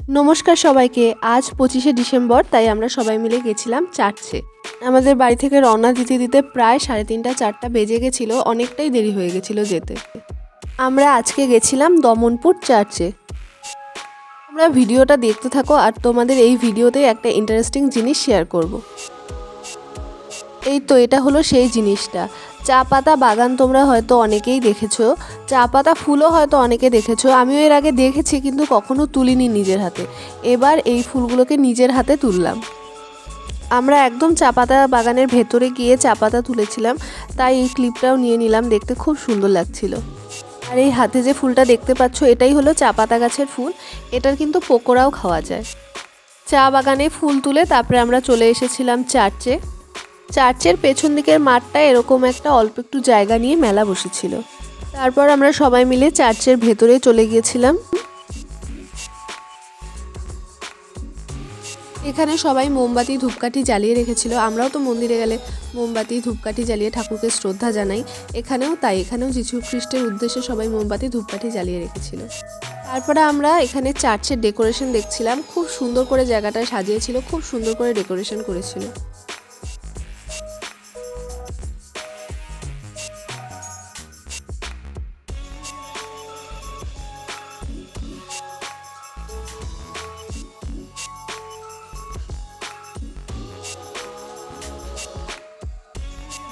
নমস্কার সবাইকে। আজ 25শে ডিসেম্বর, তাই আমরা সবাই মিলে গেছিলাম চার্চে। আমাদের বাড়ি থেকে রওনা দিতে দিতে প্রায় 3:30 4টা বেজে গেছিলো, অনেকটাই দেরি হয়ে গেছিলো যেতে। আমরা আজকে গেছিলাম দমনপুর চার্চে। তোমরা ভিডিওটা দেখতে থাকো আর তোমাদের এই ভিডিওতে একটা ইন্টারেস্টিং জিনিস শেয়ার করব। এই তো এটা হলো সেই জিনিসটা। চা পাতা বাগান তোমরা হয়তো অনেকেই দেখেছো, চা পাতা ফুলও হয়তো অনেকে দেখেছো। আমিও এর আগে দেখেছি কিন্তু কখনো তুলিনি নিজের হাতে। এবার এই ফুলগুলোকে নিজের হাতে তুললাম। আমরা একদম চা পাতা বাগানের ভেতরে গিয়ে চা পাতা তুলেছিলাম, তাই এই ক্লিপটাও নিয়ে নিলাম, দেখতে খুব সুন্দর লাগছিল। আর এই হাতে যে ফুলটা দেখতে পাচ্ছ এটাই হলো চা পাতা গাছের ফুল। এটার কিন্তু পকোড়াও খাওয়া যায়। চা বাগানে ফুল তুলে তারপরে আমরা চলে এসেছিলাম চার্চে। চার্চের পেছন দিকের মাঠটা এরকম একটা অল্প একটু জায়গা নিয়ে মেলা বসেছিল। তারপর আমরা সবাই মিলে চার্চের ভেতরে চলে গিয়েছিলাম। এখানে সবাই মোমবাতি ধূপকাঠি জ্বালিয়ে রেখেছিল। আমরাও তো মন্দিরে গেলে মোমবাতি ধূপকাঠি জ্বালিয়ে ঠাকুরকে শ্রদ্ধা জানাই, এখানেও তাই। এখানেও যীশু খ্রিস্টের উদ্দেশ্যে সবাই মোমবাতি ধূপকাঠি জ্বালিয়ে রেখেছিল। তারপরে আমরা এখানে চার্চের ডেকোরেশন দেখছিলাম। খুব সুন্দর করে জায়গাটা সাজিয়েছিল, খুব সুন্দর করে ডেকোরেশন করেছিল।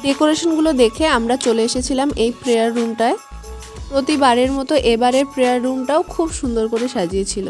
ডেকোরেশনগুলো দেখে আমরা চলে এসেছিলাম এই প্রেয়ার রুমটায়। প্রতিবারের মতো এবারের প্রেয়ার রুমটাও খুব সুন্দর করে সাজিয়েছিল।